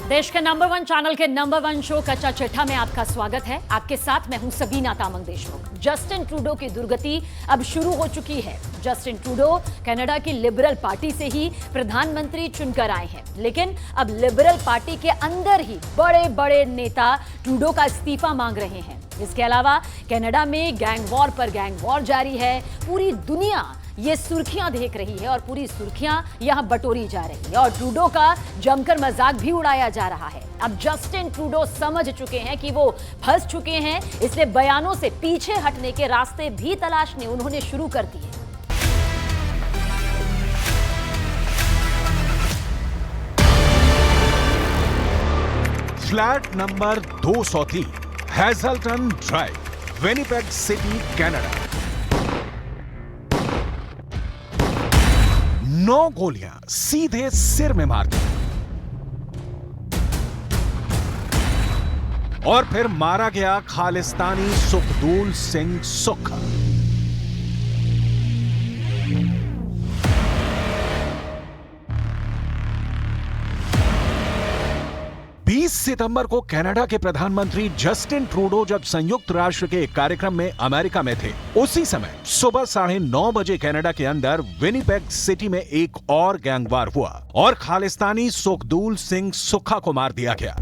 देश के number 1 channel के नंबर 1 शो कच्चा चिट्ठा में आपका स्वागत है। आपके साथ मैं हूं सबीना तामंग देशमुख। जस्टिन ट्रूडो की दुर्गति अब शुरू हो चुकी है। जस्टिन ट्रूडो कनाडा की लिबरल पार्टी से ही प्रधानमंत्री चुनकर आए हैं, लेकिन अब लिबरल पार्टी के अंदर ही बड़े बड़े नेता ट्रूडो का इस्तीफा मांग रहे हैं। इसके अलावा कनाडा में गैंग वॉर पर गैंग वॉर जारी है। पूरी दुनिया ये सुर्खियां देख रही है और पूरी सुर्खियां यहां बटोरी जा रही है और ट्रूडो का जमकर मजाक भी उड़ाया जा रहा है। अब जस्टिन ट्रूडो समझ चुके हैं कि वो फंस चुके हैं, इसलिए बयानों से पीछे हटने के रास्ते भी तलाशने उन्होंने शुरू कर दिए। Flat number 203 Hazelton drive, Winnipeg city, Canada. 9 गोलियां सीधे सिर में मार दी और फिर मारा गया खालिस्तानी सुखदूल सिंह सुक्खा। सितंबर को कनाडा के प्रधानमंत्री जस्टिन ट्रूडो जब संयुक्त राष्ट्र के एक कार्यक्रम में अमेरिका में थे, उसी समय सुबह 9:30 बजे कनाडा के अंदर विनिपेग सिटी में एक और गैंगवार हुआ और खालिस्तानी सुखदूल सिंह सुक्खा को मार दिया गया।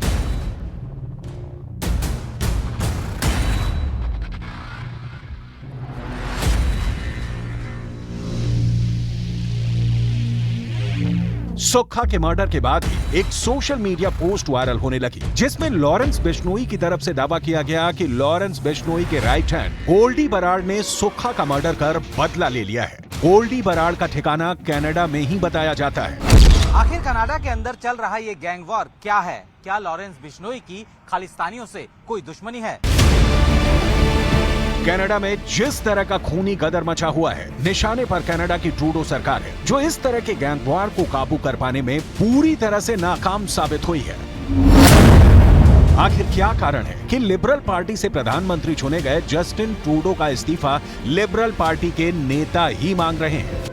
सुक्खा के मर्डर के बाद ही एक सोशल मीडिया पोस्ट वायरल होने लगी, जिसमें लॉरेंस बिश्नोई की तरफ से दावा किया गया कि लॉरेंस बिश्नोई के राइट हैंड गोल्डी बराड़ ने सुक्खा का मर्डर कर बदला ले लिया है। गोल्डी बराड़ का ठिकाना कनाडा में ही बताया जाता है। आखिर कनाडा के अंदर चल रहा ये गैंग वॉर क्या है? क्या लॉरेंस बिश्नोई की खालिस्तानियों से कोई दुश्मनी है? कनाडा में जिस तरह का खूनी गदर मचा हुआ है, निशाने पर कनाडा की ट्रूडो सरकार है, जो इस तरह के गैंगवार को काबू कर पाने में पूरी तरह से नाकाम साबित हुई है। आखिर क्या कारण है कि लिबरल पार्टी से प्रधानमंत्री चुने गए जस्टिन ट्रूडो का इस्तीफा लिबरल पार्टी के नेता ही मांग रहे हैं?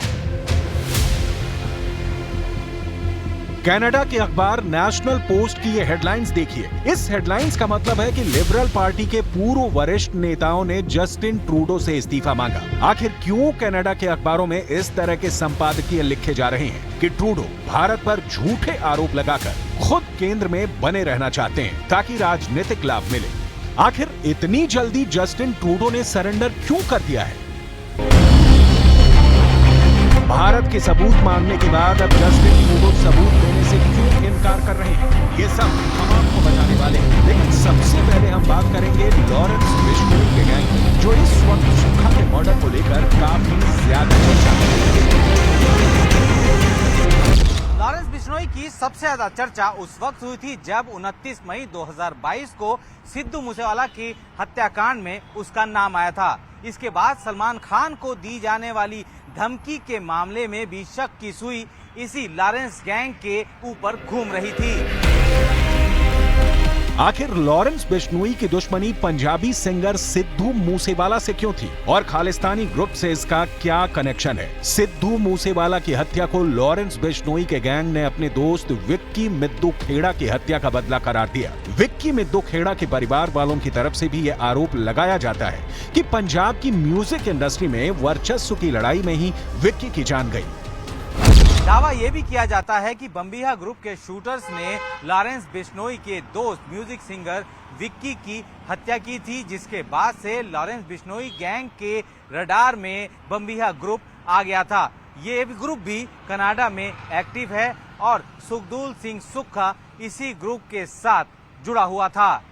कनाडा के अखबार नेशनल पोस्ट की ये हेडलाइंस देखिए। इस हेडलाइंस का मतलब है कि लिबरल पार्टी के पूर्व वरिष्ठ नेताओं ने जस्टिन ट्रूडो से इस्तीफा मांगा। आखिर क्यों कनाडा के अखबारों में इस तरह के संपादकीय लिखे जा रहे हैं कि ट्रूडो भारत पर झूठे आरोप लगाकर खुद केंद्र में बने रहना चाहते हैं ताकि राजनीतिक लाभ मिले? आखिर इतनी जल्दी जस्टिन ट्रूडो ने सरेंडर क्यों कर दिया है? भारत के सबूत मांगने के बाद अब जस्टिन ट्रूडो सबूत देने से क्यों इनकार कर रहे हैं? ये सब हम आपको बताने वाले हैं, लेकिन सबसे पहले हम बात करेंगे लॉरेंस बिश्नोई के गैंग की, जो इस वक्त सुक्खा के मर्डर को लेकर काफी ज्यादा चर्चा है। लॉरेंस बिश्नोई की सबसे ज्यादा चर्चा उस वक्त हुई थी जब 29 मई 2022 को सिद्धू मूसेवाला की हत्याकांड में उसका नाम आया था। इसके बाद सलमान खान को दी जाने वाली धमकी के मामले में भी शक की सुई इसी लॉरेंस गैंग के ऊपर घूम रही थी। आखिर लॉरेंस बिश्नोई की दुश्मनी पंजाबी सिंगर सिद्धू मूसेवाला से क्यों थी और खालिस्तानी ग्रुप से इसका क्या कनेक्शन है? सिद्धू मूसेवाला की हत्या को लॉरेंस बिश्नोई के गैंग ने अपने दोस्त विक्की मिद्दू खेड़ा की हत्या का बदला करार दिया। विक्की मिद्दू खेड़ा के परिवार वालों की तरफ से भी यह आरोप लगाया जाता है कि पंजाब की म्यूजिक इंडस्ट्री में वर्चस्व की लड़ाई में ही विक्की की जान गई। दावा यह भी किया जाता है कि बम्बिहा ग्रुप के शूटर्स ने लॉरेंस बिश्नोई के दोस्त म्यूजिक सिंगर विक्की की हत्या की थी, जिसके बाद से लॉरेंस बिश्नोई गैंग के रडार में बम्बिहा ग्रुप आ गया था। ये ग्रुप भी कनाडा में एक्टिव है और सुखदूल सिंह सुक्खा इसी ग्रुप के साथ जुड़ा हुआ था।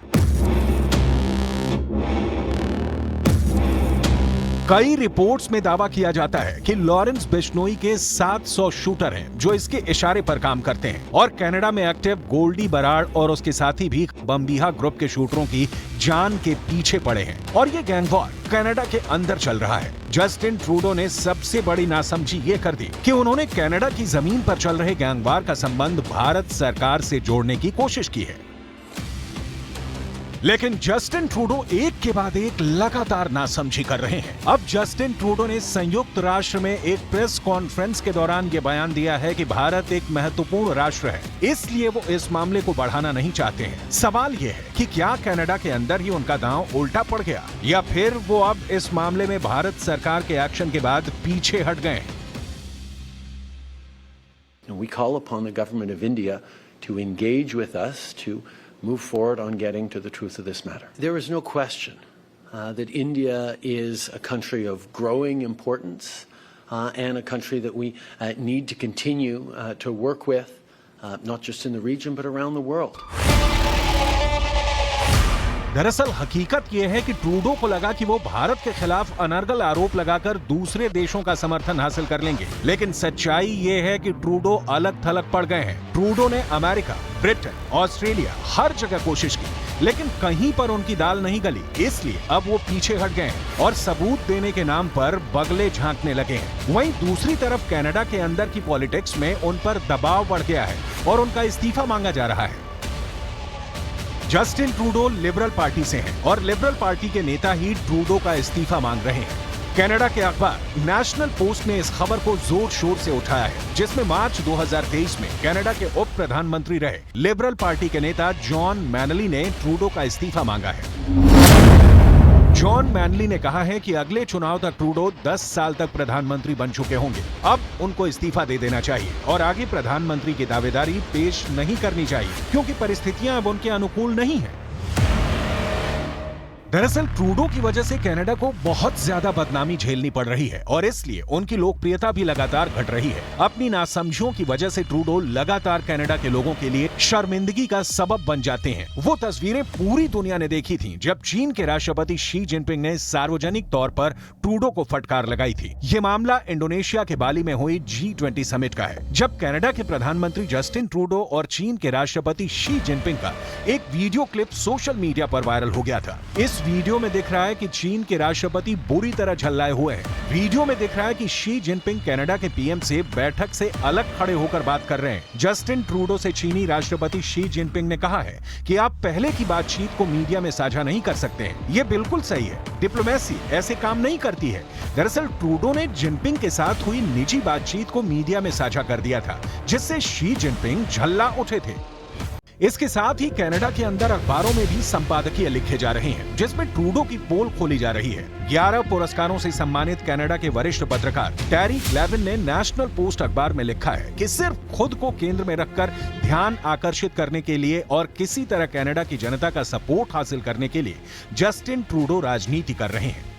कई रिपोर्ट्स में दावा किया जाता है कि लॉरेंस बिश्नोई के 700 शूटर हैं जो इसके इशारे पर काम करते हैं और कनाडा में एक्टिव गोल्डी बराड़ और उसके साथी भी बम्बिहा ग्रुप के शूटरों की जान के पीछे पड़े हैं और ये गैंग वॉर कनाडा के अंदर चल रहा है। जस्टिन ट्रूडो ने सबसे बड़ी नासमझी ये कर दी कि उन्होंने कनाडा की जमीन पर चल रहे गैंगवार का संबंध भारत सरकार से जोड़ने की कोशिश की है। लेकिन जस्टिन ट्रूडो एक के बाद एक लगातार नासमझी कर रहे हैं। अब जस्टिन ट्रूडो ने संयुक्त राष्ट्र में एक प्रेस कॉन्फ्रेंस के दौरान ये बयान दिया है कि भारत एक महत्वपूर्ण राष्ट्र है, इसलिए वो इस मामले को बढ़ाना नहीं चाहते हैं। सवाल ये है कि क्या कनाडा के अंदर ही उनका दांव उल्टा पड़ गया या फिर वो अब इस मामले में भारत सरकार के एक्शन के बाद पीछे हट गए। We call upon the government of India to engage with us to move forward on getting to the truth of this matter. There is no question that India is a country of growing importance and a country that we need to continue to work with, not just in the region but around the world. दरअसल हकीकत यह है कि Trudeau को लगा कि वो भारत के खिलाफ अनर्गल आरोप लगाकर दूसरे देशों का समर्थन हासिल कर लेंगे, लेकिन सच्चाई ये है कि ट्रूडो अलग थलग पड़ गए हैं। ट्रूडो ने अमेरिका, ब्रिटेन, ऑस्ट्रेलिया हर जगह कोशिश की, लेकिन कहीं पर उनकी दाल नहीं गली, इसलिए अब वो पीछे हट गए हैं और सबूत देने के नाम पर बगले झांकने लगे हैं। वहीं दूसरी तरफ कनाडा के अंदर की पॉलिटिक्स में उन पर दबाव बढ़ गया है और उनका इस्तीफा मांगा जा रहा है। जस्टिन ट्रूडो लिबरल पार्टी से हैं और लिबरल पार्टी के नेता ही ट्रूडो का इस्तीफा मांग रहे हैं। कनाडा के अखबार नेशनल पोस्ट ने इस खबर को जोर शोर से उठाया है, जिसमें मार्च 2023 में कनाडा के उप प्रधानमंत्री रहे लिबरल पार्टी के नेता जॉन मैनली ने ट्रूडो का इस्तीफा मांगा है। जॉन मैनली ने कहा है कि अगले चुनाव तक ट्रूडो 10 साल तक प्रधानमंत्री बन चुके होंगे, अब उनको इस्तीफा दे देना चाहिए और आगे प्रधानमंत्री की दावेदारी पेश नहीं करनी चाहिए क्योंकि परिस्थितियां अब उनके अनुकूल नहीं हैं। दरअसल ट्रूडो की वजह से कनाडा को बहुत ज्यादा बदनामी झेलनी पड़ रही है और इसलिए उनकी लोकप्रियता भी लगातार घट रही है। अपनी नासमझियों की वजह से ट्रूडो लगातार कनाडा के लोगों के लिए शर्मिंदगी का सबब बन जाते हैं। वो तस्वीरें पूरी दुनिया ने देखी थी जब चीन के राष्ट्रपति शी जिनपिंग ने सार्वजनिक तौर पर ट्रूडो को फटकार लगाई थी। ये मामला इंडोनेशिया के बाली में हुई G20 समिट का है, जब कनाडा के प्रधानमंत्री जस्टिन ट्रूडो और चीन के राष्ट्रपति शी जिनपिंग का एक वीडियो क्लिप सोशल मीडिया पर वायरल हो गया था। इस वीडियो में दिख रहा है कि चीन के राष्ट्रपति बुरी तरह झल्लाए हुए हैं। वीडियो में दिख रहा है कि शी जिनपिंग कनाडा के पीएम से बैठक से अलग खड़े होकर बात कर रहे हैं। जस्टिन ट्रूडो से चीनी राष्ट्रपति शी जिनपिंग ने कहा है कि आप पहले की बातचीत को मीडिया में साझा नहीं कर सकते हैं। ये बिल्कुल सही है, डिप्लोमेसी ऐसे काम नहीं करती है। दरअसल ट्रूडो ने जिनपिंग के साथ हुई निजी बातचीत को मीडिया में साझा कर दिया था, जिससे शी जिनपिंग झल्ला उठे थे। इसके साथ ही कनाडा के अंदर अखबारों में भी संपादकीय लिखे जा रहे हैं, जिसमें ट्रूडो की पोल खोली जा रही है। 11 पुरस्कारों से सम्मानित कनाडा के वरिष्ठ पत्रकार टेरी ग्लेविन ने नेशनल पोस्ट अखबार में लिखा है कि सिर्फ खुद को केंद्र में रखकर ध्यान आकर्षित करने के लिए और किसी तरह कनाडा की जनता का सपोर्ट हासिल करने के लिए जस्टिन ट्रूडो राजनीति कर रहे हैं।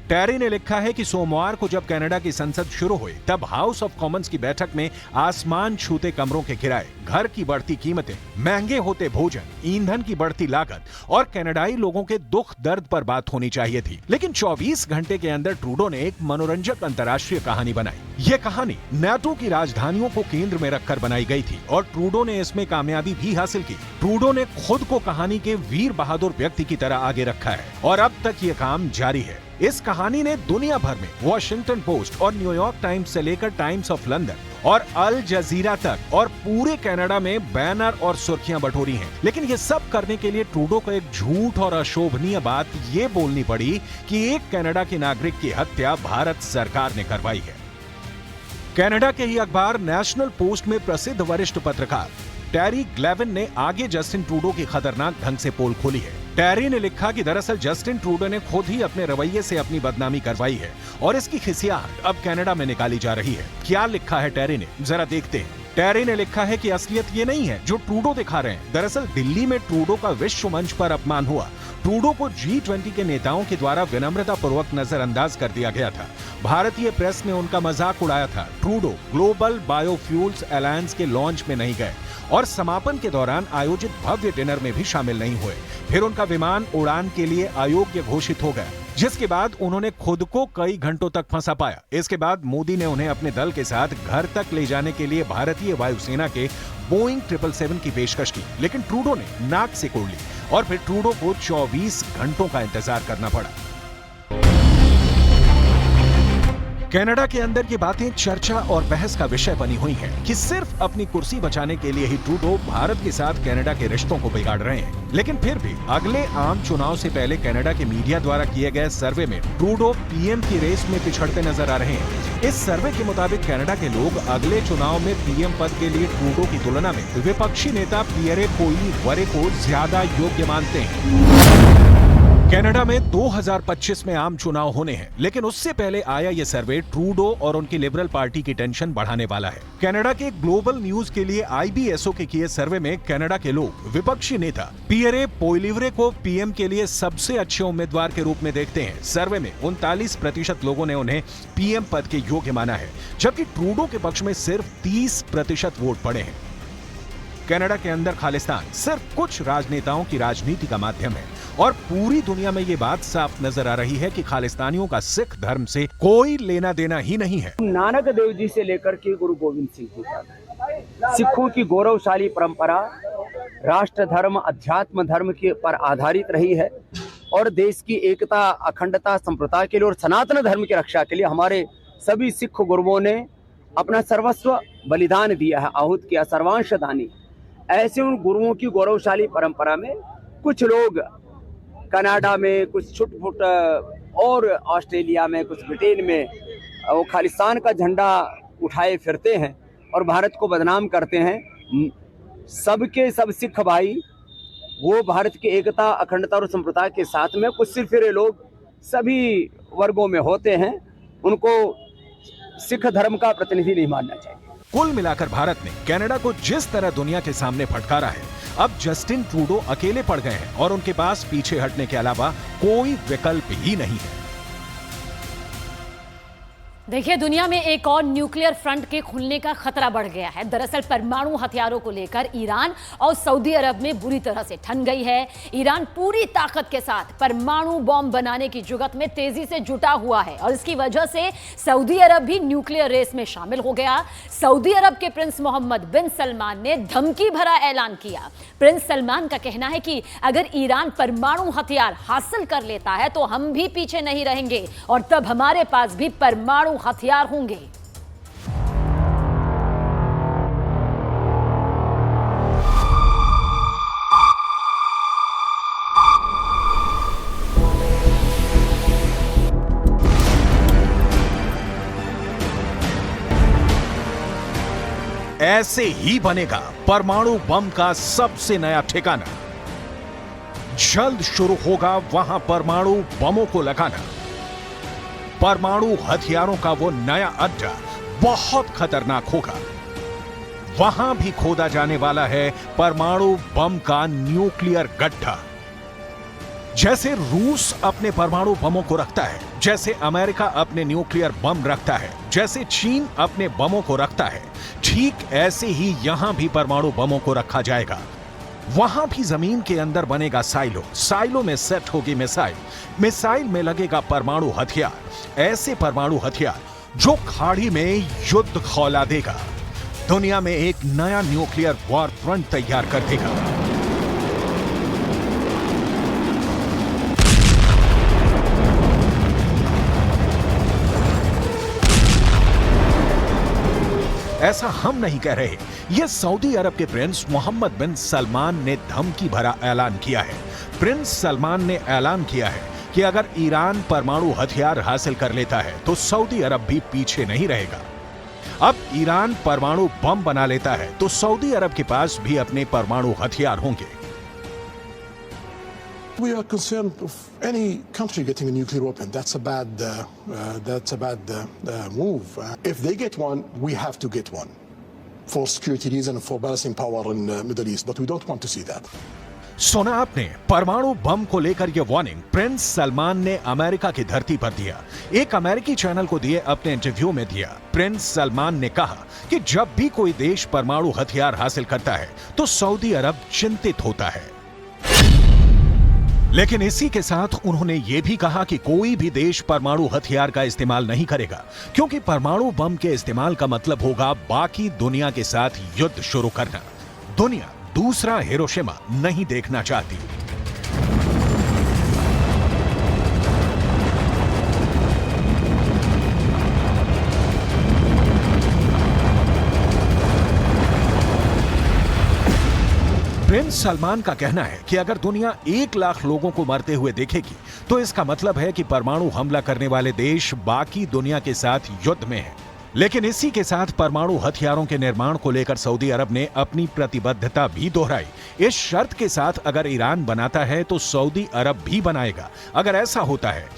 टेरी ने लिखा है कि सोमवार को जब कनाडा की संसद शुरू हुई, तब हाउस ऑफ कॉमन्स की बैठक में आसमान छूते कमरों के किराए, घर की बढ़ती कीमतें, महंगे होते भोजन, ईंधन की बढ़ती लागत और कनाडाई लोगों के दुख दर्द पर बात होनी चाहिए थी। लेकिन 24 घंटे के अंदर ट्रूडो ने एक मनोरंजक अंतर्राष्ट्रीय कहानी बनाई। ये कहानी नाटो की राजधानियों को केंद्र में रखकर बनाई गई थी और ट्रूडो ने इसमें कामयाबी भी हासिल की। ट्रूडो ने खुद को कहानी के वीर बहादुर व्यक्ति की तरह आगे रखा है और अब तक ये काम जारी है। इस कहानी ने दुनिया भर में वॉशिंगटन पोस्ट और न्यूयॉर्क टाइम्स से लेकर टाइम्स ऑफ लंदन और अल जजीरा तक और पूरे कनाडा में बैनर और सुर्खियां बटोरी हैं। लेकिन ये सब करने के लिए ट्रूडो को एक झूठ और अशोभनीय बात ये बोलनी पड़ी कि एक कनाडा के नागरिक की हत्या भारत सरकार ने करवाई है। कनाडा के ही अखबार नेशनल पोस्ट में प्रसिद्ध वरिष्ठ पत्रकार टेरी ग्लेविन ने आगे जस्टिन ट्रूडो की खतरनाक ढंग से पोल खोली है। टेरी ने लिखा कि दरअसल जस्टिन ट्रूडो ने खुद ही अपने रवैये से अपनी बदनामी करवाई है और इसकी खिसियाहट अब कनाडा में निकाली जा रही है। क्या लिखा है टेरी ने, जरा देखते हैं। टेरी ने लिखा है कि असलियत ये नहीं है जो ट्रूडो दिखा रहे हैं। दरअसल दिल्ली में ट्रूडो का विश्व मंच पर अपमान हुआ। ट्रूडो को G20 के नेताओं के द्वारा विनम्रता पूर्वक नजरअंदाज कर दिया गया था। भारतीय प्रेस ने उनका मजाक उड़ाया था। ट्रूडो ग्लोबल बायोफ्यूल्स अलायंस के लॉन्च में नहीं गए और समापन के दौरान आयोजित भव्य डिनर में भी शामिल नहीं हुए। फिर उनका विमान उड़ान के लिए अयोग्य घोषित हो गया, जिसके बाद उन्होंने खुद को कई घंटों तक फंसा पाया। इसके बाद मोदी ने उन्हें अपने दल के साथ घर तक ले जाने के लिए भारतीय वायुसेना के बोइंग 777 की पेशकश की, लेकिन ट्रूडो ने नाक सिकोड़ ली और फिर ट्रूडो को 24 घंटों का इंतजार करना पड़ा। कनाडा के अंदर ये बातें चर्चा और बहस का विषय बनी हुई हैं कि सिर्फ अपनी कुर्सी बचाने के लिए ही ट्रूडो भारत के साथ कनाडा के रिश्तों को बिगाड़ रहे हैं। लेकिन फिर भी अगले आम चुनाव से पहले कनाडा के मीडिया द्वारा किए गए सर्वे में ट्रूडो पीएम की रेस में पिछड़ते नजर आ रहे हैं। इस सर्वे के मुताबिक कनाडा के लोग अगले चुनाव में पीएम पद के लिए ट्रूडो की तुलना में विपक्षी नेता पियरे पोइलीवरे को ज्यादा योग्य मानते हैं। कनाडा में 2025 में आम चुनाव होने हैं, लेकिन उससे पहले आया ये सर्वे ट्रूडो और उनकी लिबरल पार्टी की टेंशन बढ़ाने वाला है। कनाडा के ग्लोबल न्यूज के लिए IBSO के किए सर्वे में कनाडा के लोग विपक्षी नेता पियरे पोइलीवरे को पीएम के लिए सबसे अच्छे उम्मीदवार के रूप में देखते हैं। सर्वे में 39% लोगों ने उन्हें पीएम पद के योग्य माना है, जबकि ट्रूडो के पक्ष में सिर्फ 30% वोट पड़े हैं। कनाडा के अंदर खालिस्तान सिर्फ कुछ राजनेताओं की राजनीति का माध्यम है और पूरी दुनिया में ये बात साफ नजर आ रही है कि खालिस्तानियों का सिख धर्म से कोई लेना देना ही नहीं है। नानक देव जी से लेकर के गुरु गोविंद सिंह जी तक सिखों की गौरवशाली परंपरा राष्ट्र धर्म अध्यात्म धर्म के पर आधारित रही है और देश की एकता अखंडता संप्रदाय के लिए और सनातन धर्म की रक्षा के लिए हमारे सभी सिख गुरुओं ने अपना सर्वस्व बलिदान दिया है, आहूत किया, सर्वांश दानी। ऐसे उन गुरुओं की गौरवशाली परंपरा में कुछ लोग कनाडा में, कुछ छुटपुट और ऑस्ट्रेलिया में, कुछ ब्रिटेन में वो खालिस्तान का झंडा उठाए फिरते हैं और भारत को बदनाम करते हैं। सबके सब सिख भाई वो भारत की एकता अखंडता और संप्रदाय के साथ में कुछ सिरफिरे लोग सभी वर्गों में होते हैं, उनको सिख धर्म का प्रतिनिधि नहीं मानना चाहिए। कुल मिलाकर भारत ने कनाडा को जिस तरह दुनिया के सामने फटकारा है, अब जस्टिन ट्रूडो अकेले पड़ गए हैं और उनके पास पीछे हटने के अलावा कोई विकल्प ही नहीं है। देखिए, दुनिया में एक और न्यूक्लियर फ्रंट के खुलने का खतरा बढ़ गया है। दरअसल परमाणु हथियारों को लेकर ईरान और सऊदी अरब में बुरी तरह से ठन गई है। ईरान पूरी ताकत के साथ परमाणु बॉम्ब बनाने की जुगत में तेजी से जुटा हुआ है और इसकी वजह से सऊदी अरब भी न्यूक्लियर रेस में शामिल हो गया। सऊदी अरब के प्रिंस मोहम्मद बिन सलमान ने धमकी भरा ऐलान किया। प्रिंस सलमान का कहना है कि अगर ईरान परमाणु हथियार हासिल कर लेता है तो हम भी पीछे नहीं रहेंगे और तब हमारे पास भी परमाणु हथियार होंगे। ऐसे ही बनेगा परमाणु बम का सबसे नया ठिकाना। जल्द शुरू होगा वहां परमाणु बमों को लगाना। परमाणु हथियारों का वो नया अड्डा बहुत खतरनाक होगा। वहां भी खोदा जाने वाला है परमाणु बम का न्यूक्लियर गड्ढा। जैसे रूस अपने परमाणु बमों को रखता है, जैसे अमेरिका अपने न्यूक्लियर बम रखता है, जैसे चीन अपने बमों को रखता है, ठीक ऐसे ही यहां भी परमाणु बमों को रखा जाएगा। वहां भी जमीन के अंदर बनेगा साइलो, साइलो में सेट होगी मिसाइल, मिसाइल में लगेगा परमाणु हथियार। ऐसे परमाणु हथियार जो खाड़ी में युद्ध खौला देगा, दुनिया में एक नया न्यूक्लियर वॉर फ्रंट तैयार कर देगा। ऐसा हम नहीं कह रहे, यह सऊदी अरब के प्रिंस मोहम्मद बिन सलमान ने धमकी भरा ऐलान किया है। प्रिंस सलमान ने ऐलान किया है कि अगर ईरान परमाणु हथियार हासिल कर लेता है तो सऊदी अरब भी पीछे नहीं रहेगा। अब ईरान परमाणु बम बना लेता है तो सऊदी अरब के पास भी अपने परमाणु हथियार होंगे। We are concerned of any country getting a nuclear weapon. That's a bad move. If they get one, we have to get one for security reasons, for balancing power in the Middle East. But we don't want to see that. सुना आपने, परमाणु बम को लेकर यह warning Prince Salman ने America की धरती पर दिया। एक अमेरिकी चैनल को दिए अपने इंटरव्यू में दिया। प्रिंस सलमान ने कहा कि जब भी कोई देश परमाणु हथियार हासिल करता है तो सऊदी अरब चिंतित होता है। लेकिन इसी के साथ उन्होंने यह भी कहा कि कोई भी देश परमाणु हथियार का इस्तेमाल नहीं करेगा, क्योंकि परमाणु बम के इस्तेमाल का मतलब होगा बाकी दुनिया के साथ युद्ध शुरू करना। दुनिया दूसरा हिरोशिमा नहीं देखना चाहती। प्रिंस सलमान का कहना है कि अगर दुनिया 1 लाख लोगों को मरते हुए देखेगी तो इसका मतलब है कि परमाणु हमला करने वाले देश बाकी दुनिया के साथ युद्ध में हैं। लेकिन इसी के साथ परमाणु हथियारों के निर्माण को लेकर सऊदी अरब ने अपनी प्रतिबद्धता भी दोहराई। इस शर्त के साथ अगर ईरान बनाता है तो सऊदी अरब भी बनाएगा। अगर ऐसा होता है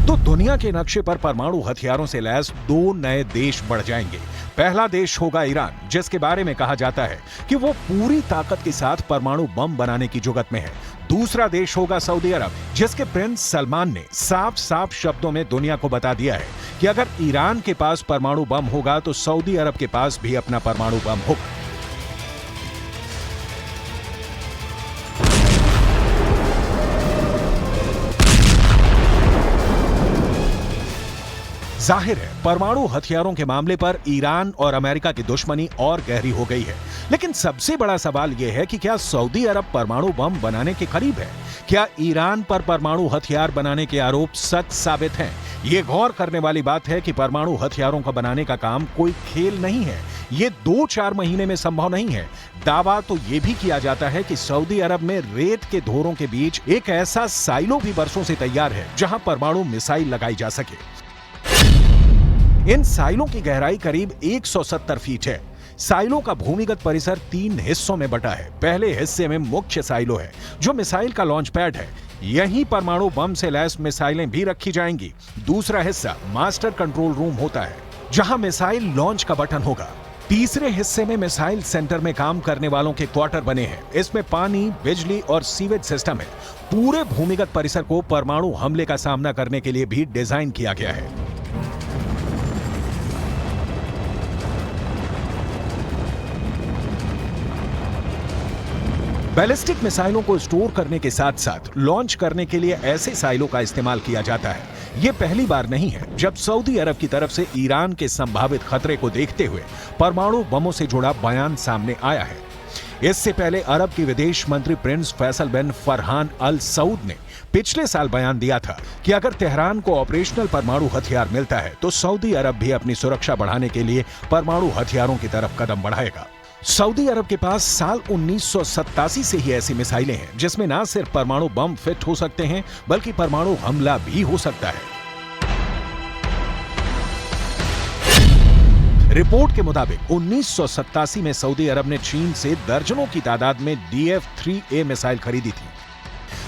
तो दुनिया के नक्शे पर परमाणु हथियारों से लैस 2 नए देश बढ़ जाएंगे। पहला देश होगा ईरान, जिसके बारे में कहा जाता है कि वो पूरी ताकत के साथ परमाणु बम बनाने की जुगत में है। दूसरा देश होगा सऊदी अरब, जिसके प्रिंस सलमान ने साफ साफ शब्दों में दुनिया को बता दिया है कि अगर ईरान के पास परमाणु बम होगा तो सऊदी अरब के पास भी अपना परमाणु बम होगा। जाहिर है परमाणु हथियारों के मामले पर ईरान और अमेरिका की दुश्मनी और गहरी हो गई है। लेकिन सबसे बड़ा सवाल यह है कि क्या सऊदी अरब परमाणु बम बनाने के करीब है? क्या ईरान पर परमाणु हथियार बनाने के आरोप सच साबित हैं? ये गौर करने वाली बात है कि परमाणु हथियारों का बनाने का काम कोई खेल नहीं है। ये 2-4 महीने में संभव नहीं है। दावा तो ये भी किया जाता है कि सऊदी अरब में रेत के धोरों के बीच एक ऐसा साइलो भी बरसों से तैयार है जहां परमाणु मिसाइल लगाई जा सके। इन साइलों की गहराई करीब 170 फीट है। साइलों का भूमिगत परिसर 3 हिस्सों में बटा है। पहले हिस्से में मुख्य साइलो है, जो मिसाइल का लॉन्च पैड है। यहीं परमाणु बम से लैस मिसाइलें भी रखी जाएंगी। दूसरा हिस्सा मास्टर कंट्रोल रूम होता है, जहां मिसाइल लॉन्च का बटन होगा। तीसरे हिस्से में मिसाइल सेंटर में काम करने वालों के क्वार्टर बने हैं। इसमें पानी, बिजली और सीवेज सिस्टम है। पूरे भूमिगत परिसर को परमाणु हमले का सामना करने के लिए भी डिजाइन किया गया है। बैलिस्टिक मिसाइलों को स्टोर करने के साथ साथ लॉन्च करने के लिए ऐसे साइलों का इस्तेमाल किया जाता है। यह पहली बार नहीं है जब सऊदी अरब की तरफ से ईरान के संभावित खतरे को देखते हुए परमाणु बमों से जुड़ा बयान सामने आया है। इससे पहले अरब के विदेश मंत्री प्रिंस फैसल बिन फरहान अल सऊद ने पिछले साल बयान दिया था कि अगर तेहरान को ऑपरेशनल परमाणु हथियार मिलता है तो सऊदी अरब भी अपनी सुरक्षा बढ़ाने के लिए परमाणु हथियारों की तरफ कदम बढ़ाएगा। सऊदी अरब के पास साल 1987 से ही ऐसी मिसाइलें हैं जिसमें न सिर्फ परमाणु बम फिट हो सकते हैं बल्कि परमाणु हमला भी हो सकता है। रिपोर्ट के मुताबिक 1987 में सऊदी अरब ने चीन से दर्जनों की तादाद में DF-3A मिसाइल खरीदी थी।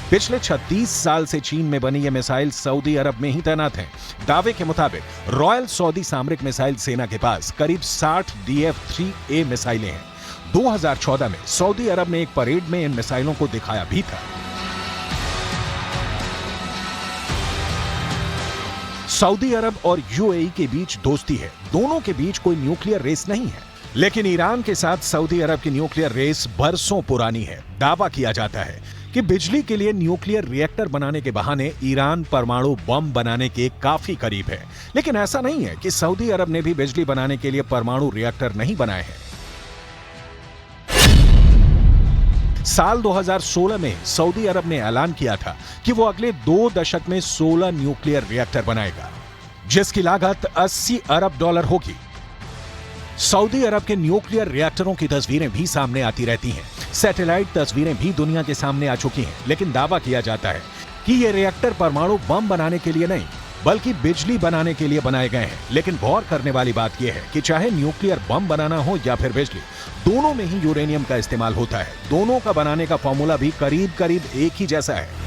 पिछले 36 साल से चीन में बनी ये मिसाइल सऊदी अरब में ही तैनात हैं। दावे के मुताबिक रॉयल सऊदी सामरिक मिसाइल सेना के पास करीब 60 DF-3A मिसाइलें हैं। 2014 में सऊदी अरब ने एक परेड में इन मिसाइलों को दिखाया भी था। सऊदी अरब और UAE के बीच दोस्ती है। दोनों के बीच कोई न्यूक्लियर रेस नहीं है, लेकिन ईरान के साथ सऊदी अरब की न्यूक्लियर रेस बरसों पुरानी है। दावा किया जाता है कि बिजली के लिए न्यूक्लियर रिएक्टर बनाने के बहाने ईरान परमाणु बम बनाने के काफी करीब है। लेकिन ऐसा नहीं है कि सऊदी अरब ने भी बिजली बनाने के लिए परमाणु रिएक्टर नहीं बनाए हैं। साल 2016 में सऊदी अरब ने ऐलान किया था कि वो अगले 2 दशक में 16 न्यूक्लियर रिएक्टर बनाएगा, जिसकी लागत $80 अरब होगी। सऊदी अरब के न्यूक्लियर रिएक्टरों की तस्वीरें भी सामने आती रहती हैं। सैटेलाइट तस्वीरें भी दुनिया के सामने आ चुकी हैं, लेकिन दावा किया जाता है कि ये रिएक्टर परमाणु बम बनाने के लिए नहीं बल्कि बिजली बनाने के लिए बनाए गए हैं। लेकिन गौर करने वाली बात यह है कि चाहे न्यूक्लियर बम बनाना हो या फिर बिजली, दोनों में ही यूरेनियम का इस्तेमाल होता है। दोनों का बनाने का फॉर्मूला भी करीब करीब एक ही जैसा है।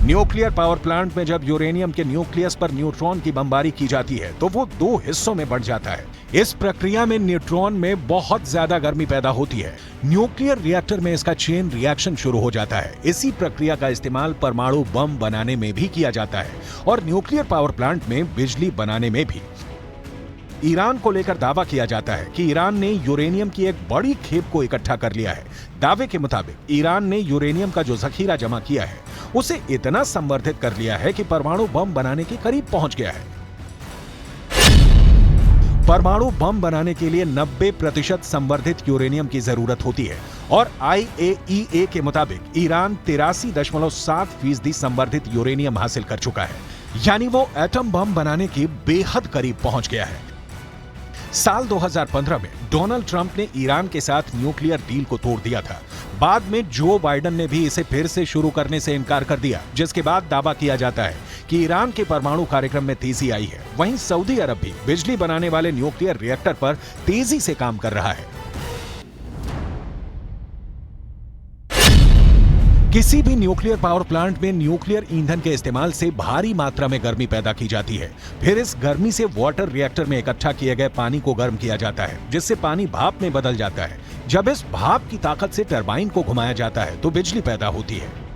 न्यूक्लियर पावर प्लांट में जब यूरेनियम के न्यूक्लियस पर न्यूट्रॉन की बमबारी की जाती है तो वो 2 हिस्सों में बढ़ जाता है। इस प्रक्रिया में न्यूट्रॉन में बहुत ज्यादा गर्मी पैदा होती है। न्यूक्लियर रिएक्टर में इसका चेन रिएक्शन शुरू हो जाता है। इसी प्रक्रिया का इस्तेमाल परमाणु बम बनाने में भी किया जाता है और न्यूक्लियर पावर प्लांट में बिजली बनाने में भी। ईरान को लेकर दावा किया जाता है कि ईरान ने यूरेनियम की एक बड़ी खेप को इकट्ठा कर लिया है। दावे के मुताबिक ईरान ने यूरेनियम का जो जखीरा जमा किया है उसे इतना संवर्धित कर लिया है कि परमाणु बम बनाने के करीब पहुंच गया है। परमाणु बम बनाने के लिए 90% संवर्धित यूरेनियम की जरूरत होती है और IAEA के मुताबिक ईरान 83.7% संवर्धित यूरेनियम हासिल कर चुका है, यानी वो एटम बम बनाने के बेहद करीब पहुंच गया है। साल 2015 में डोनाल्ड ट्रंप ने ईरान के साथ न्यूक्लियर डील को तोड़ दिया था। बाद में जो बाइडेन ने भी इसे फिर से शुरू करने से इनकार कर दिया, जिसके बाद दावा किया जाता है कि ईरान के परमाणु कार्यक्रम में तेजी आई है। वहीं सऊदी अरब भी बिजली बनाने वाले न्यूक्लियर रिएक्टर पर तेजी से काम कर रहा है। किसी भी न्यूक्लियर पावर प्लांट में न्यूक्लियर ईंधन के इस्तेमाल से भारी मात्रा में गर्मी पैदा की जाती है। फिर इस गर्मी से वाटर रिएक्टर में इकट्ठा किए गए पानी को गर्म किया जाता है, जिससे पानी भाप में बदल जाता है। जब इस भाप की ताकत से टरबाइन को घुमाया जाता है तो बिजली पैदा होती है।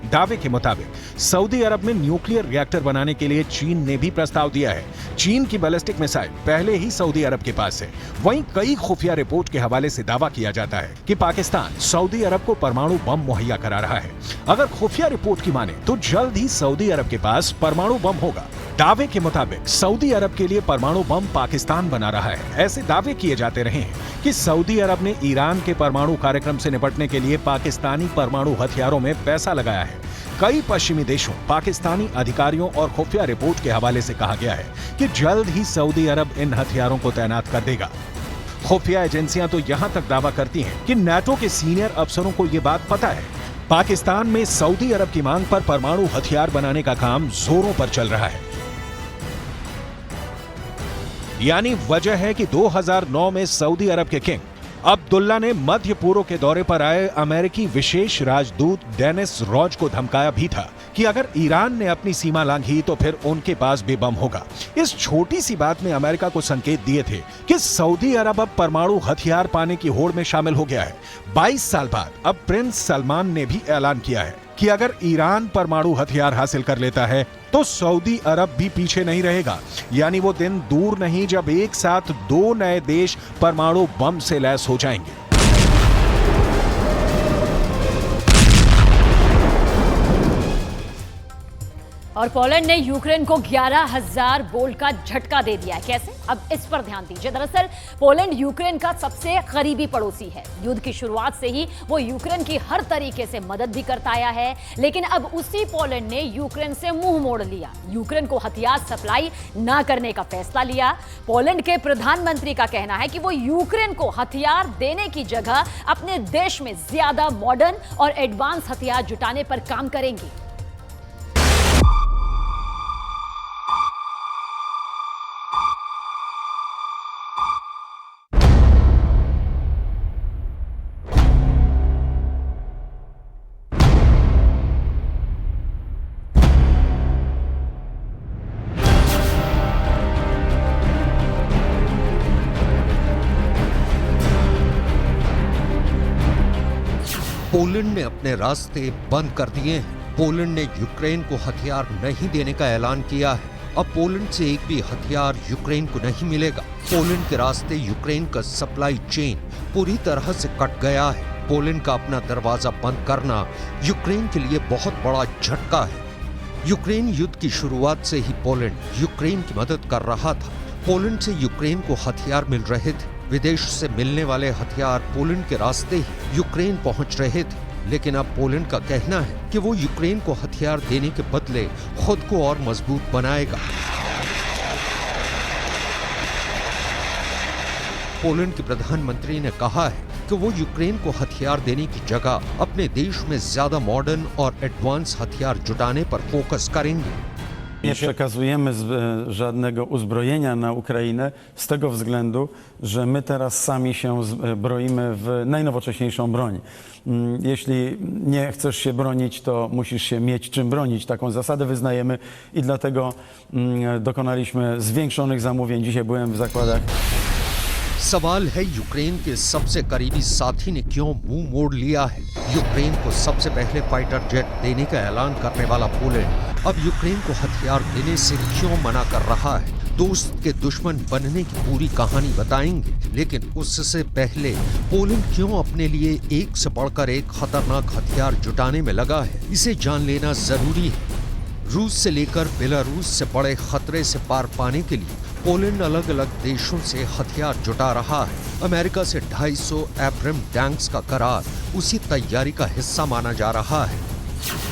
दावे के मुताबिक सऊदी अरब में न्यूक्लियर रिएक्टर बनाने के लिए चीन ने भी प्रस्ताव दिया है। चीन की बैलिस्टिक मिसाइल पहले ही सऊदी अरब के पास है। वहीं कई खुफिया रिपोर्ट के हवाले से दावा किया जाता है कि पाकिस्तान सऊदी अरब को परमाणु बम मुहैया करा रहा है। अगर खुफिया रिपोर्ट की माने तो जल्द ही सऊदी अरब के पास परमाणु बम होगा। दावे के मुताबिक सऊदी अरब के लिए परमाणु बम पाकिस्तान बना रहा है। ऐसे दावे किए जाते रहे हैं कि सऊदी अरब ने ईरान के परमाणु कार्यक्रम से निपटने के लिए पाकिस्तानी परमाणु हथियारों में पैसा लगाया है। कई पश्चिमी देशों, पाकिस्तानी अधिकारियों और खुफिया रिपोर्ट के हवाले से कहा गया है कि जल्द ही सऊदी अरब इन हथियारों को तैनात कर देगा। खुफिया एजेंसियां तो यहां तक दावा करती हैं कि नाटो के सीनियर अफसरों को यह बात पता है। पाकिस्तान में सऊदी अरब की मांग पर परमाणु हथियार बनाने का काम जोरों पर चल रहा है। यानी वजह है कि 2009 में सऊदी अरब के किंग अब्दुल्ला ने मध्य पूर्व के दौरे पर आए अमेरिकी विशेष राजदूत डेनिस रॉज को धमकाया भी था कि अगर ईरान ने अपनी सीमा लांघी तो फिर उनके पास भी बम होगा। इस छोटी सी बात में अमेरिका को संकेत दिए थे कि सऊदी अरब अब परमाणु हथियार पाने की होड़ में शामिल हो गया है। 22 साल बाद अब प्रिंस सलमान ने भी ऐलान किया है कि अगर ईरान परमाणु हथियार हासिल कर लेता है तो सऊदी अरब भी पीछे नहीं रहेगा। यानी वो दिन दूर नहीं जब एक साथ 2 नए देश परमाणु बम से लैस हो जाएंगे। और पोलैंड ने यूक्रेन को 11,000 बोल्ट का झटका दे दिया है। कैसे? अब इस पर ध्यान दीजिए। दरअसल पोलैंड यूक्रेन का सबसे करीबी पड़ोसी है। युद्ध की शुरुआत से ही वो यूक्रेन की हर तरीके से मदद भी करता आया है, लेकिन अब उसी पोलैंड ने यूक्रेन से मुंह मोड़ लिया। यूक्रेन को हथियार सप्लाई ना करने का फैसला लिया। पोलैंड के प्रधानमंत्री का कहना है कि वो यूक्रेन को हथियार देने की जगह अपने देश में ज्यादा मॉडर्न और एडवांस हथियार जुटाने पर काम करेंगे। पोलैंड ने अपने रास्ते बंद कर दिए हैं। पोलैंड ने यूक्रेन को हथियार नहीं देने का ऐलान किया है। अब पोलैंड से एक भी हथियार यूक्रेन को नहीं मिलेगा। पोलैंड के रास्ते यूक्रेन का सप्लाई चेन पूरी तरह से कट गया है। पोलैंड का अपना दरवाजा बंद करना यूक्रेन के लिए बहुत बड़ा झटका है। यूक्रेन युद्ध की शुरुआत से ही पोलैंड यूक्रेन की मदद कर रहा था। पोलैंड से यूक्रेन को हथियार मिल रहे थे। विदेश से मिलने वाले हथियार पोलैंड के रास्ते ही यूक्रेन पहुंच रहे थे। लेकिन अब पोलैंड का कहना है कि वो यूक्रेन को हथियार देने के बदले खुद को और मजबूत बनाएगा। पोलैंड के प्रधानमंत्री ने कहा है कि वो यूक्रेन को हथियार देने की जगह अपने देश में ज्यादा मॉडर्न और एडवांस हथियार जुटाने पर फोकस करेंगे। Nie przekazujemy żadnego uzbrojenia na Ukrainę z tego względu, że my teraz sami się broimy w najnowocześniejszą broń. Jeśli nie chcesz się bronić, to musisz się mieć czym bronić. Taką zasadę wyznajemy i dlatego dokonaliśmy zwiększonych zamówień. Dzisiaj byłem w zakładach. सवाल है Ukraine के सबसे करीबी साथी ने क्यों मुंह मोड़ लिया है। यूक्रेन को सबसे पहले फाइटर जेट देने का ऐलान करने वाला पोलैंड अब यूक्रेन को हथियार देने से क्यों मना कर रहा है। दोस्त के दुश्मन बनने की पूरी कहानी बताएंगे, लेकिन उससे पहले पोलैंड क्यों अपने लिए एक से बढ़कर एक खतरनाक हथियार जुटाने में लगा है, इसे जान लेना जरूरी है। रूस से लेकर बेलारूस से बड़े खतरे से पार पाने के लिए पोलैंड अलग अलग देशों से हथियार जुटा रहा है। अमेरिका से 250 एब्रम टैंक्स का करार उसी तैयारी का हिस्सा माना जा रहा है।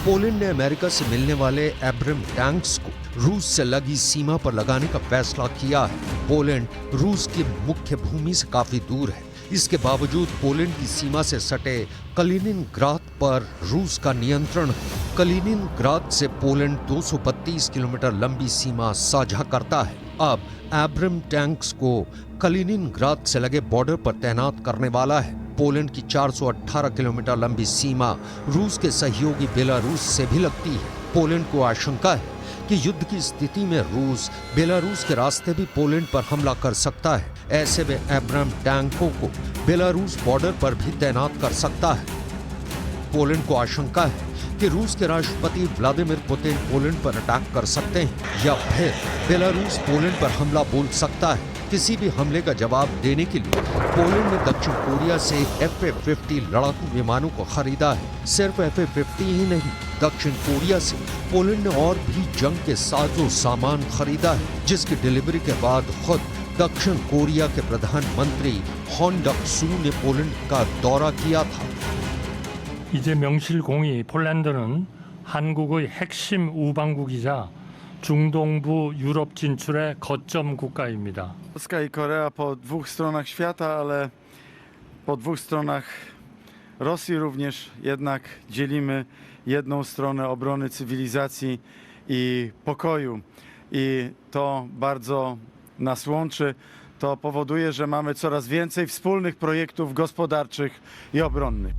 पोलैंड ने अमेरिका से मिलने वाले एब्रम टैंक्स को रूस से लगी सीमा पर लगाने का फैसला किया है। पोलैंड रूस की मुख्य भूमि से काफी दूर है। इसके बावजूद पोलैंड की सीमा से सटे कलिनिनग्राद पर रूस का नियंत्रण है। कलिनिनग्राद से पोलैंड 232 किलोमीटर लंबी सीमा साझा करता है। अब एब्रम टैंक्स को कलिनिनग्राद से लगे बॉर्डर पर तैनात करने वाला है। पोलैंड की 418 किलोमीटर लंबी सीमा रूस के सहयोगी बेलारूस से भी लगती है। पोलैंड को आशंका है कि युद्ध की स्थिति में रूस बेलारूस के रास्ते भी पोलैंड पर हमला कर सकता है। ऐसे में एब्रम टैंकों को बेलारूस बॉर्डर पर भी तैनात कर सकता है। पोलैंड को आशंका है कि रूस के राष्ट्रपति व्लादिमीर पुतिन पोलैंड पर अटैक कर सकते हैं या फिर बेलारूस पोलैंड पर हमला बोल सकता है। किसी भी हमले का जवाब देने के लिए पोलैंड ने दक्षिण कोरिया से F-50 लड़ाकू विमानों को खरीदा है। सिर्फ F-50 ही नहीं, दक्षिण कोरिया से पोलैंड ने और भी जंग के साजो सामान खरीदा है, जिसकी डिलीवरी के बाद खुद दक्षिण कोरिया के प्रधानमंत्री हॉन डक-सू ने पोलैंड का दौरा किया था। 이제 명실공히 폴란드는 한국의 핵심 우방국이자 중동부 유럽 진출의 거점 국가입니다. Polska i Korea po dwóch stronach świata, ale po dwóch stronach Rosji również jednak dzielimy jedną stronę obrony cywilizacji i pokoju. I to bardzo nas łączy. To powoduje, że mamy coraz więcej wspólnych projektów gospodarczych i obronnych.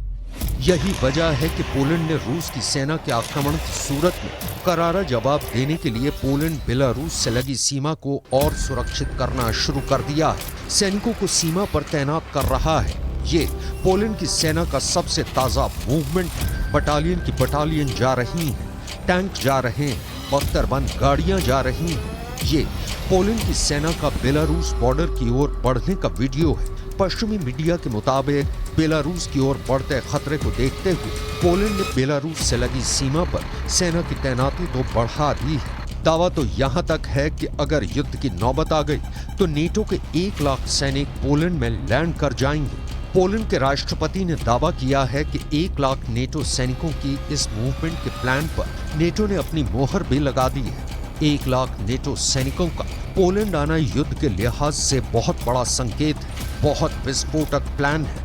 यही वजह है कि Poland ने रूस की सेना के आक्रमण की सूरत में करारा जवाब देने के लिए पोलैंड बेलारूस से लगी सीमा को और सुरक्षित करना शुरू कर दिया है। सैनिकों को सीमा पर तैनात कर रहा है। ये पोलैंड की सेना का सबसे ताजा मूवमेंट है। बटालियन की बटालियन जा रही हैं, टैंक जा रहे हैं, बख्तरबंद गाड़ियां जा रही हैं। ये पोलैंड की सेना का बेलारूस बॉर्डर की ओर बढ़ने का वीडियो है। पश्चिमी मीडिया के मुताबिक बेलारूस की ओर बढ़ते खतरे को देखते हुए पोलैंड ने बेलारूस से लगी सीमा पर सेना की तैनाती तो बढ़ा दी है। दावा तो यहाँ तक है कि अगर युद्ध की नौबत आ गई तो नेटो के 1 लाख सैनिक पोलैंड में लैंड कर जाएंगे। पोलैंड के राष्ट्रपति ने दावा किया है कि 1 लाख नेटो सैनिकों की इस मूवमेंट के प्लान पर नेटो ने अपनी मोहर भी लगा दी है। 1 लाख नेटो सैनिकों का पोलैंड आना युद्ध के लिहाज से बहुत बड़ा संकेत है, बहुत विस्फोटक प्लान है,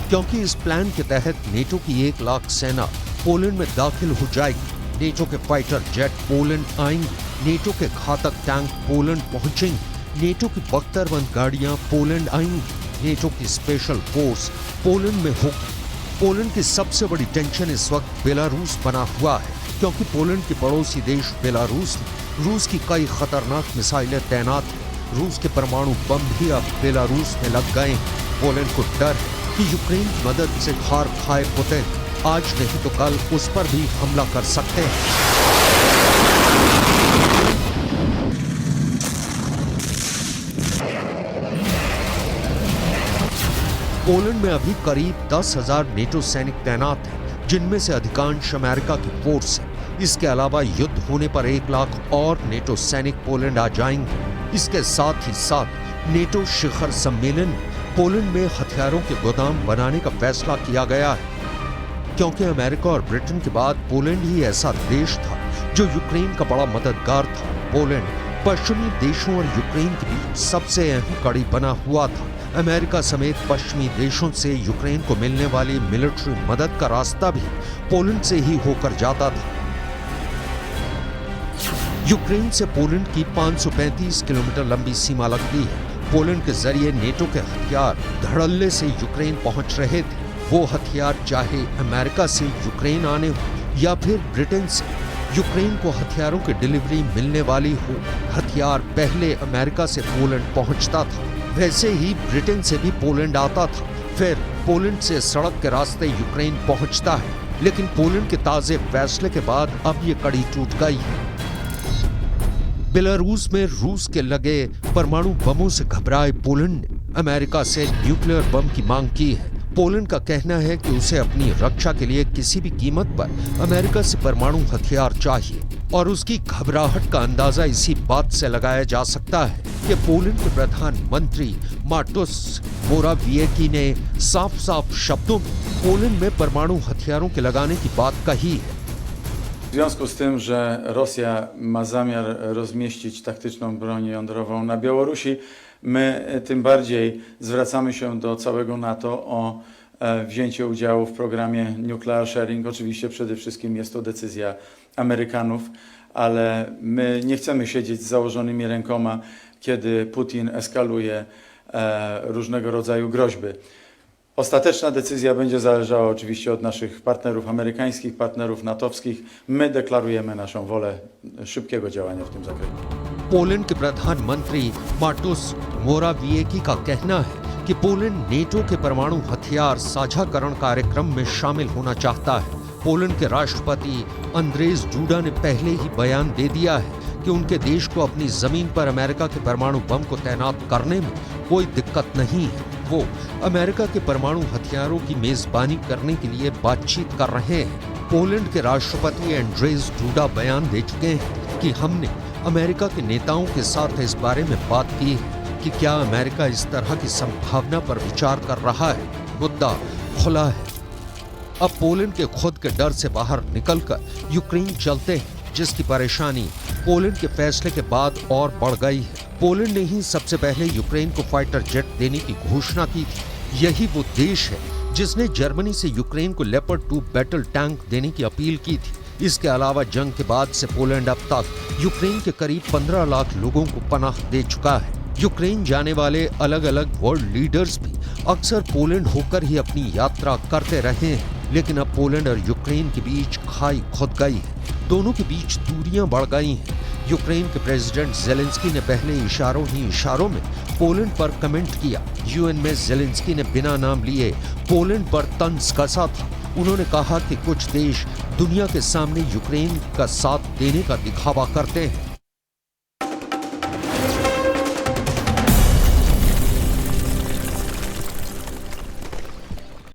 क्योंकि इस प्लान के तहत नेटो की 1 लाख सेना पोलैंड में दाखिल हो जाएगी। नेटो के फाइटर जेट पोलैंड आएंगे, नेटो के घातक टैंक पोलैंड पहुंचेंगे, नेटो की बख्तरबंद गाड़ियां पोलैंड आएंगी, नेटो की स्पेशल फोर्स पोलैंड में होगी। पोलैंड की सबसे बड़ी टेंशन इस वक्त बेलारूस बना हुआ है, क्योंकि पोलैंड के पड़ोसी देश बेलारूस में रूस की कई खतरनाक मिसाइलें तैनात हैं। रूस के परमाणु बम भी अब बेलारूस में लग गए हैं। पोलैंड को डर है कि यूक्रेन की मदद से हार खाए पुतिन आज नहीं तो कल उस पर भी हमला कर सकते हैं। पोलैंड में अभी करीब 10,000 नेटो सैनिक तैनात हैं, जिनमें से अधिकांश अमेरिका की फोर्स है। इसके अलावा युद्ध होने पर 1 लाख और नेटो सैनिक पोलैंड आ जाएंगे। इसके साथ ही साथ नेटो शिखर सम्मेलन में पोलैंड में हथियारों के गोदाम बनाने का फैसला किया गया है, क्योंकि अमेरिका और ब्रिटेन के बाद पोलैंड ही ऐसा देश था जो यूक्रेन का बड़ा मददगार था। पोलैंड पश्चिमी देशों और यूक्रेन के बीच सबसे अहम कड़ी बना हुआ था। अमेरिका समेत पश्चिमी देशों से यूक्रेन को मिलने वाली मिलिट्री मदद का रास्ता भी पोलैंड से ही होकर जाता था। यूक्रेन से पोलैंड की 535 किलोमीटर लंबी सीमा लगती है। पोलैंड के जरिए नेटो के हथियार धड़ल्ले से यूक्रेन पहुंच रहे थे। वो हथियार चाहे अमेरिका से यूक्रेन आने हो या फिर ब्रिटेन से, यूक्रेन को हथियारों की डिलीवरी मिलने वाली हो। हथियार पहले अमेरिका से पोलैंड पहुंचता था, वैसे ही ब्रिटेन से भी पोलैंड आता था, फिर पोलैंड से सड़क के रास्ते यूक्रेन पहुंचता है। लेकिन पोलैंड के ताजे फैसले के बाद अब ये कड़ी टूट गई है। बेलारूस में रूस के लगे परमाणु बमों से घबराए पोलैंड ने अमेरिका से न्यूक्लियर बम की मांग की है। पोलैंड का कहना है कि उसे अपनी रक्षा के लिए किसी भी कीमत पर अमेरिका से परमाणु हथियार चाहिए, और उसकी घबराहट का अंदाजा इसी बात से लगाया जा सकता है कि पोलैंड के प्रधानमंत्री माटोस मोराविएकी ने साफ साफ शब्दों में पोलैंड में परमाणु हथियारों के लगाने की बात कही है। W związku z tym, że Rosja ma zamiar rozmieścić taktyczną broń jądrową na Białorusi, my tym bardziej zwracamy się do całego NATO o wzięcie udziału w programie Nuclear Sharing. Oczywiście przede wszystkim jest to decyzja Amerykanów, ale my nie chcemy siedzieć z założonymi rękoma, kiedy Putin eskaluje różnego rodzaju groźby. Ostateczna decyzja będzie zależała oczywiście od naszych partnerów amerykańskich, partnerów natowskich. My deklarujemy naszą wolę szybkiego działania w tym zakresie. Poland के प्रधानमंत्री मार्टुस मोराविएकी का कहना है कि Poland NATO के परमाणु हथियार साझाकरण कार्यक्रम में शामिल होना चाहता है। पोलैंड के राष्ट्रपति अंद्रेज डूडा ने पहले ही बयान दे दिया है कि उनके देश को अपनी जमीन पर अमेरिका के परमाणु बम को तैनात करने में कोई दिक्कत नहीं है। वो अमेरिका के परमाणु हथियारों की मेजबानी करने के लिए बातचीत कर रहे हैं। पोलैंड के राष्ट्रपति एंड्रेज डूडा बयान दे चुके हैं कि हमने अमेरिका के नेताओं के साथ इस बारे में बात की है कि क्या अमेरिका इस तरह की संभावना पर विचार कर रहा है। मुद्दा खुला है। अब पोलैंड के खुद के डर से बाहर निकलकर यूक्रेन चलते हैं, जिसकी परेशानी पोलैंड के फैसले के बाद और बढ़ गई है। पोलैंड ने ही सबसे पहले यूक्रेन को फाइटर जेट देने की घोषणा की थी। यही वो देश है जिसने जर्मनी से यूक्रेन को लेपर्ड 2 बैटल टैंक देने की अपील की थी। इसके अलावा जंग के बाद से पोलैंड अब तक यूक्रेन के करीब 15 लाख लोगों को पनाह दे चुका है। यूक्रेन जाने वाले अलग अलग वर्ल्ड लीडर्स भी अक्सर पोलैंड होकर ही अपनी यात्रा करते रहे हैं, लेकिन अब पोलैंड और यूक्रेन के बीच खाई खुद गई है। दोनों के बीच दूरियां बढ़ गई हैं। यूक्रेन के प्रेसिडेंट जेलेंस्की ने पहले इशारों में पोलैंड पर कमेंट किया। यूएन में जेलेंस्की ने बिना नाम लिए पोलैंड पर तंज कसा था। उन्होंने कहा कि कुछ देश दुनिया के सामने यूक्रेन का साथ देने का दिखावा करते हैं,